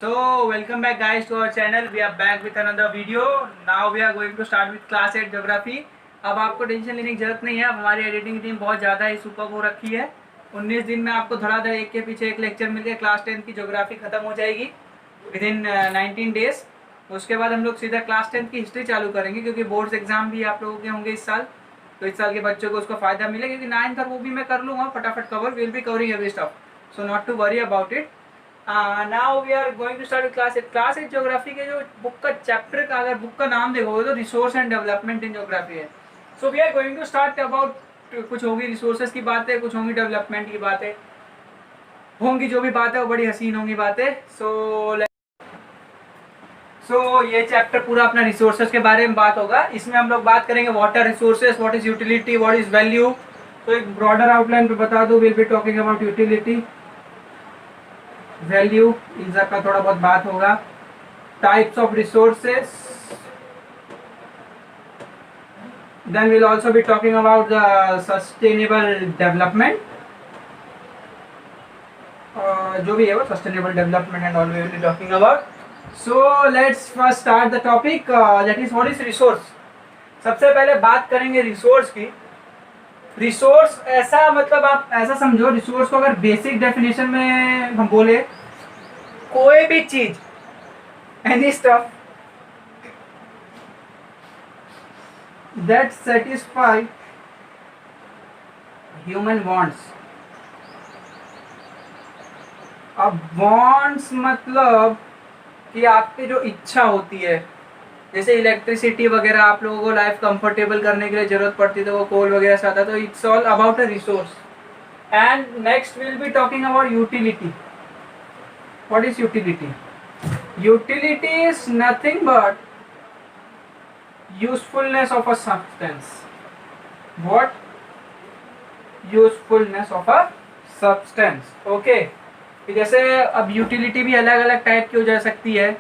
So welcome back guys to our channel. We are back with another video. Now we are going to start with class 8 geography. अब आपको tension लेने की जरूरत नहीं है. अब हमारी एडिटिंग टीम बहुत ज़्यादा ही सुपर हो रखी है. 19 दिन में आपको धड़ाधड़ एक के पीछे एक लेक्चर मिल गया. क्लास 10 की ज्योग्राफी खत्म हो जाएगी विद इन 19 डेज. उसके बाद हम लोग सीधा क्लास 10 की हिस्ट्री चालू करेंगे क्योंकि बोर्ड्स एग्जाम भी आप लोगों के होंगे इस साल. तो इस साल के बच्चों को उसका फ़ायदा मिलेगा क्योंकि 9th और वो भी मैं कर लूँगा फटाफट cover. Will be covering every stuff, so not to worry about it. Now we are going to start class 8. Class 8 geography के जो बुक का चैप्टर का अगर बुक का नाम देखोगे तो resource and development in geography है. So we are going to start about कुछ होगी रिसोर्सेज की बातें, कुछ होंगी डेवलपमेंट की बातें होंगी. जो भी बात है वो बड़ी हसीन होंगी बातें. सो ये चैप्टर पूरा अपना रिसोर्सेज के बारे में बात होगा. इसमें हम लोग बात करेंगे water resources, what is utility, what is value. तो एक ब्रॉडर आउटलाइन पे बता दूं, will be talking about utility, value, इन सब का थोड़ा बहुत बात होगा. Types of resources, then will also be talking about the sustainable development. जो भी है वो sustainable development and all we will be talking about. So let's first start the topic, that is what is resource. सबसे पहले बात करेंगे resource की. Resource ऐसा मतलब आप ऐसा समझो, रिसोर्स को अगर बेसिक डेफिनेशन में हम बोले, कोई भी चीज, any stuff that satisfy human wants. अब वांट्स मतलब कि आपकी जो इच्छा होती है, जैसे इलेक्ट्रिसिटी वगैरह आप लोगों को लाइफ कंफर्टेबल करने के लिए जरूरत पड़ती है तो वो कोल वगैरह से आता है. तो it's all about a resource. And next will be talking about utility. What is utility? Utility is nothing but usefulness of a substance. What? Usefulness of a substance. Okay, जैसे अब यूटिलिटी भी अलग अलग टाइप की हो जा सकती है.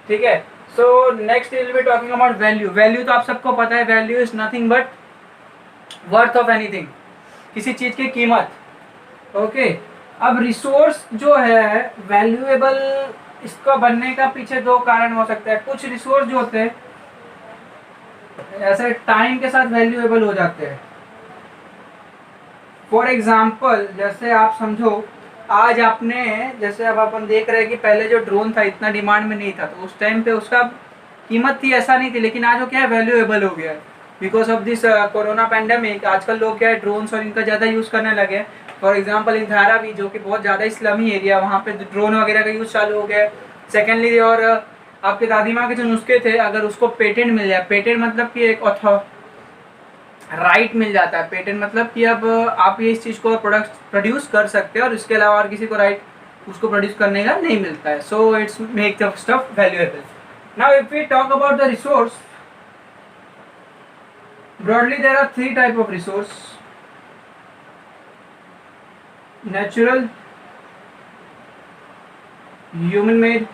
ठीक है. So next will be talking about value. Value तो आप सबको पता है, value is nothing but worth of anything, किसी चीज की कीमत. ओके. अब रिसोर्स जो है वैल्यूएबल, इसका बनने का पीछे दो कारण हो सकते हैं. कुछ रिसोर्स जो होते हैं ऐसे टाइम के साथ वैल्यूएबल हो जाते हैं. फॉर एग्जाम्पल जैसे आप समझो, आज आपने, जैसे अब अपन देख रहे हैं कि पहले जो ड्रोन था इतना डिमांड में नहीं था, तो उस टाइम पे उसका कीमत थी ऐसा नहीं थी, लेकिन आज वो क्या है, वैल्यूएबल हो गया है because of this corona pandemic. आजकल लोग क्या है, ड्रोन्स और इनका ज़्यादा यूज़ करने लगे. फॉर एग्जांपल इन धारावी जो कि बहुत ज़्यादा इस्लामी एरिया, वहाँ पे ड्रोन वगैरह का यूज़ चालू हो गया. सेकेंडली, और आपके दादी माँ के जो नुस्खे थे, अगर उसको पेटेंट मिल जाए, पेटेंट मतलब कि एक राइट मिल जाता है. पेटेंट मतलब कि अब आप ये इस चीज़ को प्रोड्यूस कर सकते हो और इसके अलावा और किसी को राइट उसको प्रोड्यूस करने का नहीं मिलता है. So it's make the stuff valuable. Now if we talk about the resource, broadly there are three type of resource: natural, human made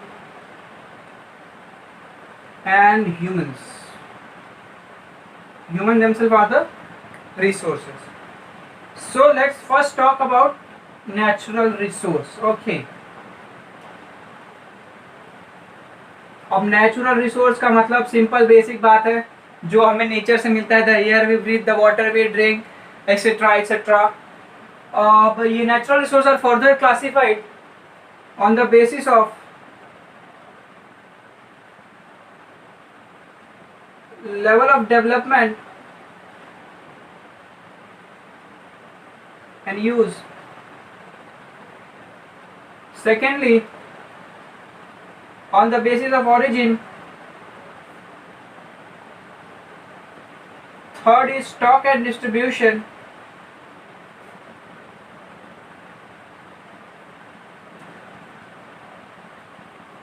and humans. Human themselves are the resources. So let's first talk about natural resource. Okay. अब natural resource का मतलब simple basic बात है, जो हमें nature से मिलता है. The air we breathe, the water we drink, etcetera etcetera. ये natural resource are further classified on the basis of level of development and use. Secondly, on the basis of origin. Third is stock and distribution.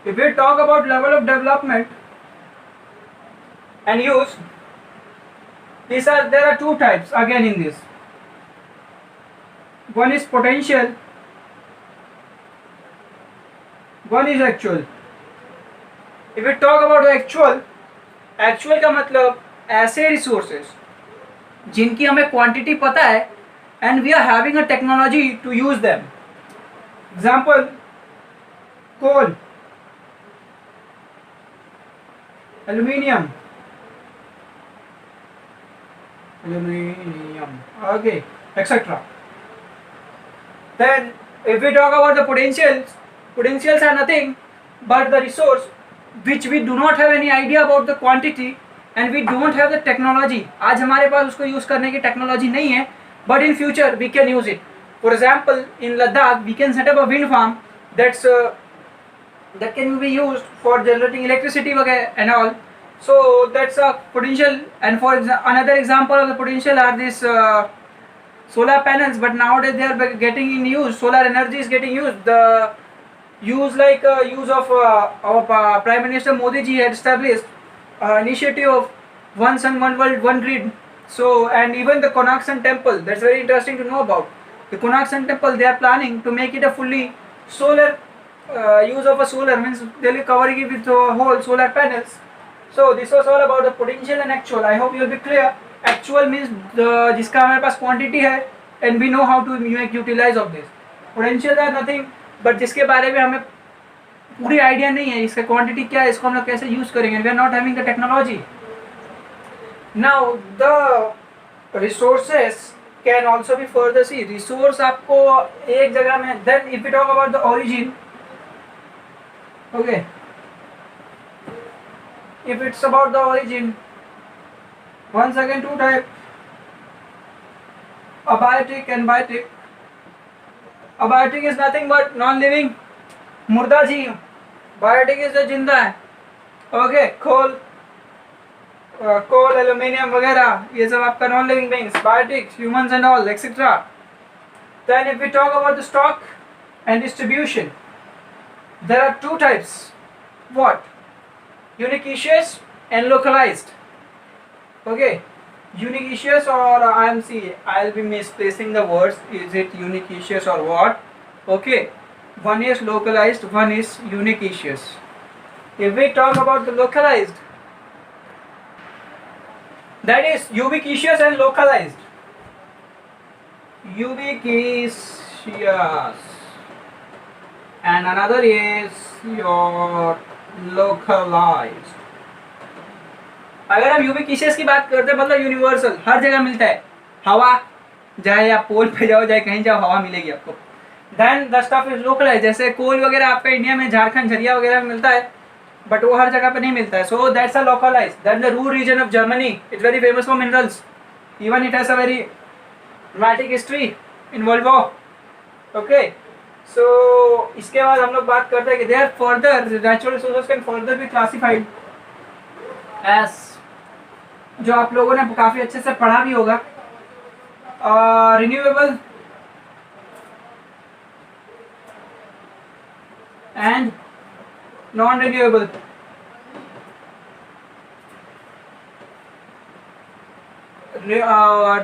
If we talk about level of development and use, there are two types again in this. One is potential, one is actual. If we talk about actual का मतलब ऐसे resources जिनकी हमें quantity पता है and we are having a technology to use them. Example, coal. aluminium, okay, etc. Then if we talk about the potentials are nothing but the resource which we do not have any idea about the quantity and we don't have the technology. आज हमारे पास उसको use करने की technology नहीं है, but in future we can use it. For example, in Ladakh we can set up a wind farm that can be used for generating electricity and all. So that's a potential. And for another example of the potential are these solar panels, but nowadays they are getting in use. Solar energy is getting used. The use of our Prime Minister Modi ji had established initiative of one sun, one world, one grid. So, and even the Konark Sun Temple, that's very interesting to know about. The Konark Sun Temple, they are planning to make it a fully solar use of a solar, means they'll be covering it with whole solar panels. So this was all about the potential and actual. I hope you'll be clear. Actual means जिसका हमारे पास quantity है and we know how to make utilize of this. Potential are nothing but जिसके बारे में हमें पूरी idea नहीं है, इसका क्वांटिटी क्या है, इसको हम लोग कैसे यूज करेंगे. We are not having the technology. Now the resources can also be further see. Resource आपको एक जगह में. Then if we talk about the origin, okay, if it's about the origin, once again two type, abiotic and biotic. Abiotic is nothing but non-living, मुर्दा जी. Biotic is the जिंदा है. Okay, coal, aluminium वगैरह ये सब आपका non living beings. Biotic, humans and all, etc. Then if we talk about the stock and distribution, there are two types. What? Uniqueous and localized. Okay, uniqueous or I'll be misplacing the words. Is it uniqueous or what? Okay, one is localized, one is uniqueous. If we talk about the localized, that is ubiquitous and localized. Ubiquitous and another is your localized. अगर हम यूबिक्विशियस की बात करते हैं मतलब universal, हर जगह मिलता है. हवा, चाहे आप पोल पे जाओ चाहे कहीं जाओ हवा मिलेगी आपको. Then the stuff is localize. जैसे कोल वगैरह आपका इंडिया में झारखंड झरिया वगैरह में मिलता है, बट वो हर जगह पे नहीं मिलता है. So that's a localise. That the Ruhr region of Germany, it's very famous for minerals. Even it has a very dramatic history in world war. Okay, so इसके बाद हम लोग बात करते हैं कि there further natural resources can further be classified as, जो आप लोगों ने काफी अच्छे से पढ़ा भी होगा, renewable and non renewable.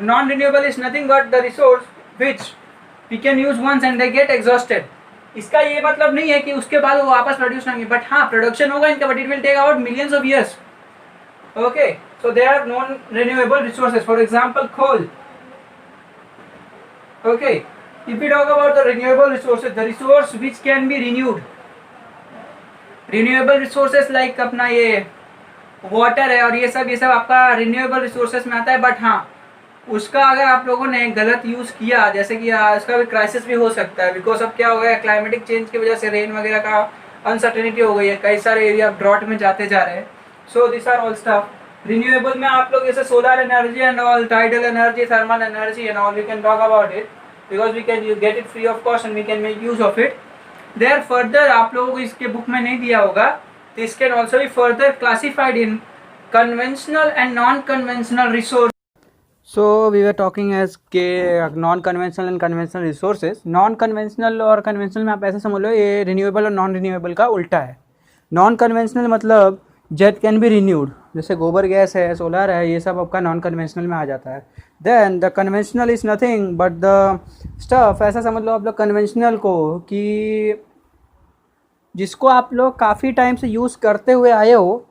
Non-renewable is nothing but the resource which we can use once and they get exhausted. इसका ये मतलब नहीं है कि उसके बाद वो वापस प्रोड्यूस नहीं होंगे, बट हाँ प्रोडक्शन होगा इनका, but it will take about millions of years. Okay, so there are non-renewable resources. For example, coal. Okay, if we talk about the renewable resources, the resource which can be renewed. Renewable resources like अपना ये water है और ये सब आपका renewable resources में आता है. बट हाँ उसका अगर आप लोगों ने गलत यूज़ किया, जैसे कि इसका भी क्राइसिस भी हो सकता है. बिकॉज अब क्या हो गया, क्लाइमेटिक चेंज की वजह से रेन वगैरह का अनसर्टेनिटी हो गई है, कई सारे एरिया ड्रॉट में जाते जा रहे हैं. So this are all stuff. Renewable में आप लोग जैसे solar energy and all, tidal energy, thermal energy and all, we can talk about it because we can get it free of cost and we can make use of it. There further आप लोगों को इसके book में नहीं दिया होगा. This can also be further classified in conventional and non-conventional resource. So we were talking as के non-conventional and conventional resources. Non-conventional और conventional में आप ऐसे समझ लो ये renewable और non-renewable का उल्टा है. Non-conventional मतलब jet can be renewed, जैसे गोबर गैस है, सोलर है, ये सब आपका non-conventional में आ जाता है. Then the conventional is nothing but the stuff. ऐसा समझ लो आप लोग conventional को कि जिसको आप लोग काफ़ी टाइम से यूज़ करते हुए आए हो,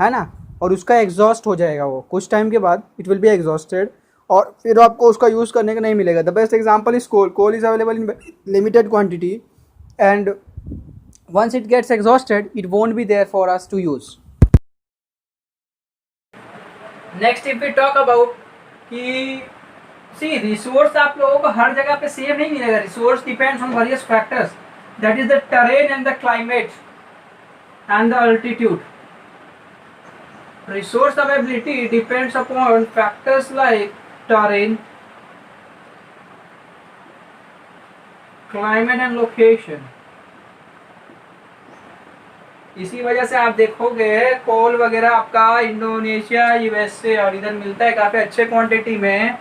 है ना, और उसका एग्जॉस्ट हो जाएगा वो कुछ टाइम के बाद, इट विल बी एग्जॉस्टेड और फिर आपको उसका यूज़ करने का नहीं मिलेगा. The best example is coal. Coal is available in limited quantity and once it gets exhausted it won't be there for us to use. Next if we talk about कि sea resource आप लोगों को हर जगह पे same नहीं मिलेगा. Resource depends on various factors, that is the terrain and the climate and the altitude. Resource availability depends upon factors like terrain, climate and location. इसी वजह से आप देखोगे कोल वगैरह आपका इंडोनेशिया, यूएसए और इधर मिलता है काफ़ी अच्छे क्वांटिटी में,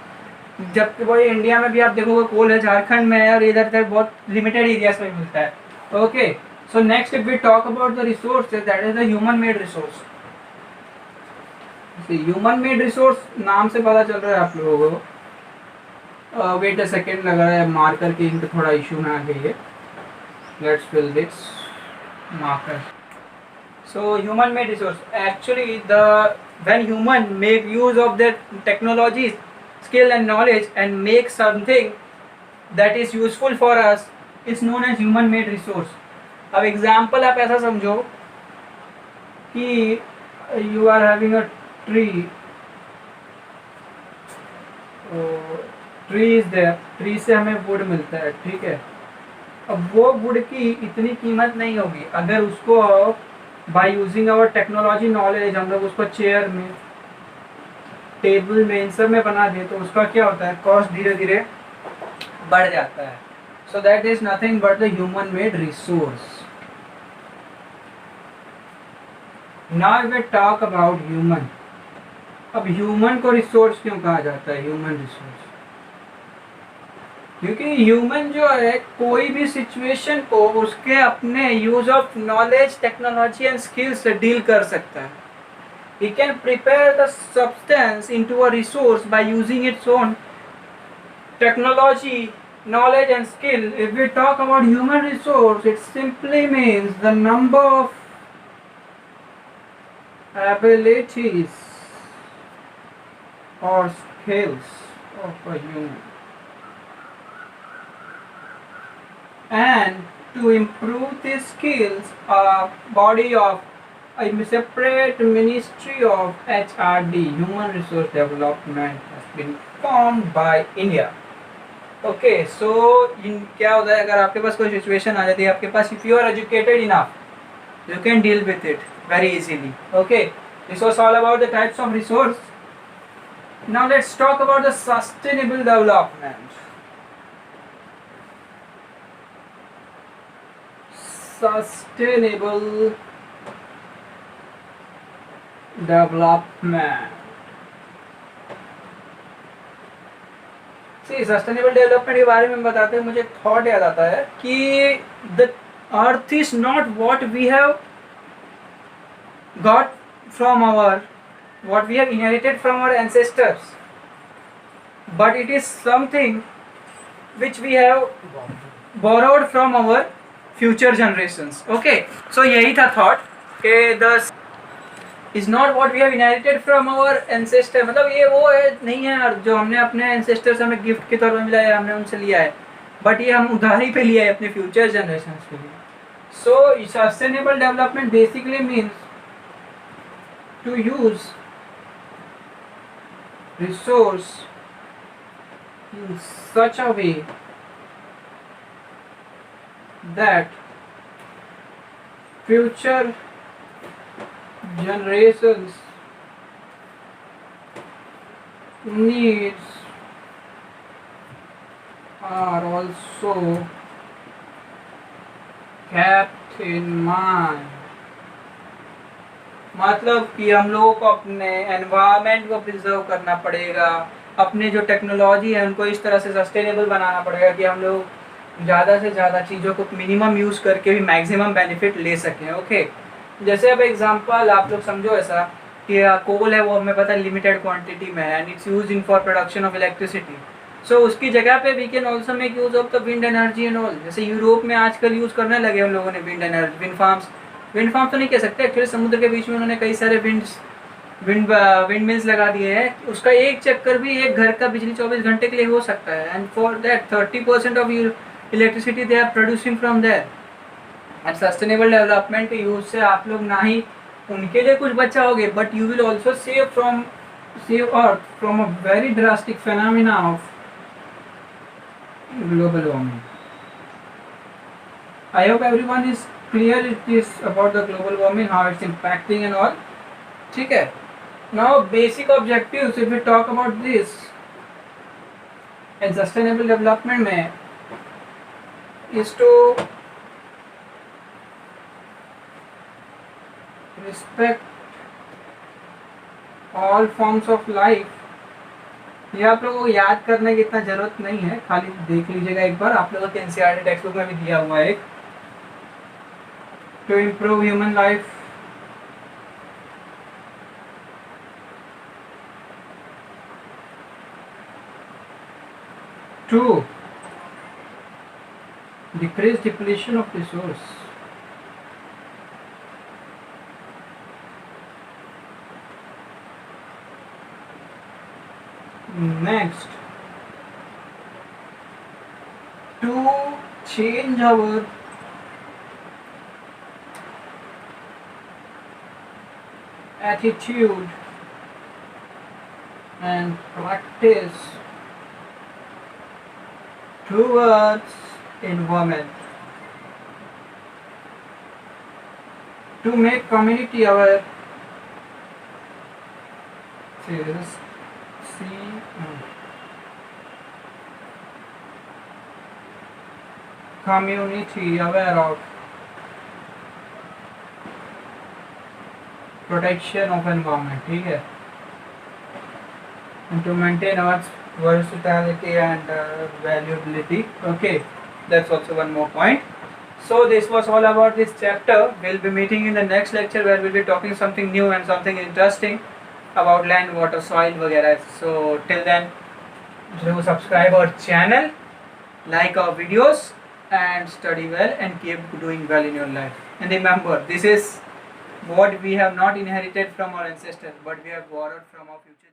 जबकि वही इंडिया में भी आप देखोगे कोल है झारखंड में और इधर बहुत लिमिटेड एरियाज में मिलता है. Okay, so next if we talk about the resources, that is the human made resource. Human made resource नाम से पता चल रहा है आप लोगों को. वेट अ सेकेंड, लगा है मार्कर की इंक थोड़ा इशू में आ गई है. Let's fill this marker. So human made resource actually the when human make use of their technology, skill and knowledge and make something that is useful for us is known as human made resource. अब example आप ऐसा समझो कि you are having a tree, tree is there, tree से हमें would मिलता है, ठीक है. अब वो वुड की इतनी कीमत नहीं होगी अगर उसको by using our technology knowledge हम लोग उसको चेयर में, टेबल में, इन सब में बना दें तो उसका क्या होता है, कॉस्ट धीरे धीरे बढ़ जाता है. So that is nothing but the human made resource. Now we talk about human. अब ह्यूमन को रिसोर्स क्यों कहा जाता है, ह्यूमन रिसोर्स? क्योंकि ह्यूमन जो है कोई भी सिचुएशन को उसके अपने use of knowledge, technology and skills से डील कर सकता है. He can prepare the substance into a resource by using its own technology, knowledge and skill. If we talk about human resource, it simply means the number of abilities or skills of a human, and to improve these skills a body of a separate ministry of HRD, Human Resource Development, has been formed by India. Okay, so क्या होता है अगर आपके पास कोई situation आ जाती है आपके पास, if you are educated enough you can deal with it very easily. Okay, this was all about the types of resource. Now let's talk about the sustainable development. Sustainable development. Sustainable development के बारे में बताते हैं मुझे thought याद आता है कि the earth is not what we have got from our, what we have inherited from our ancestors, but it is something which we have borrowed from our future generations. Okay, so यही था thought कि the is not what we have inherited from our ancestor. मतलब ये वो है नहीं है जो हमने अपने एंसेस्टर से हमें गिफ्ट के तौर पर मिला है, हमने उनसे लिया है, बट ये हम उधारी पे लिया है अपने फ्यूचर जनरेशन के लिए. So sustainable development basically means to use resource in such a way that future generations needs are also kept in mind. मतलब कि हम लोगों को अपने एनवायरनमेंट को प्रिजर्व करना पड़ेगा, अपने जो टेक्नोलॉजी है उनको इस तरह से सस्टेनेबल बनाना पड़ेगा कि हम लोग ज़्यादा से ज़्यादा चीज़ों को मिनिमम यूज़ करके भी मैक्सिमम बेनिफिट ले सकें. ओके, जैसे अब एग्जांपल आप लोग समझो ऐसा कि कोल है वो हमें पता है लिमिटेड क्वांटिटी में है and its use in for production of electricity. So उसकी जगह पे we can also make use of the wind energy and all. जैसे यूरोप में आजकल यूज़ करने लगे उन लोगों ने विंड एनर्जी, विंड फार्म्स तो नहीं कह सकते एक्चुअली, समुद्र के बीच में उन्होंने कई सारे विंड मिल्स लगा दिए हैं. उसका एक चक्कर भी एक घर का बिजली 24 घंटे के लिए हो सकता है and for that 30% of electricity they are producing from there. And sustainable development के यूज से आप लोग ना ही उनके लिए कुछ बचाओगे but you will also save from save Earth from a very drastic phenomena of global warming. I hope everyone is clear it is about the global warming, how it's impacting and all. ठीक है. Now basic objectives, if we talk about this, and sustainable development में is to respect all forms of life. ये आप लोगों को याद करने की इतना जरूरत नहीं है, खाली देख लीजिएगा एक बार, आप लोगों के एनसीईआरटी टेक्स्ट बुक में भी दिया हुआ है एक. To improve human life, to decrease depletion of resource, next to change our attitude and practice towards environment, to make community aware. Community aware of protection of environment, ठीक है, and to maintain our versatility and valuability. Okay, that's also one more point. So this was all about this chapter. We'll be meeting in the next lecture where we'll be talking something new and something interesting about land, water, soil वगैरह. So till then, do subscribe our channel, like our videos, and study well and keep doing well in your life. And remember, this is what we have not inherited from our ancestors, but we have borrowed from our future.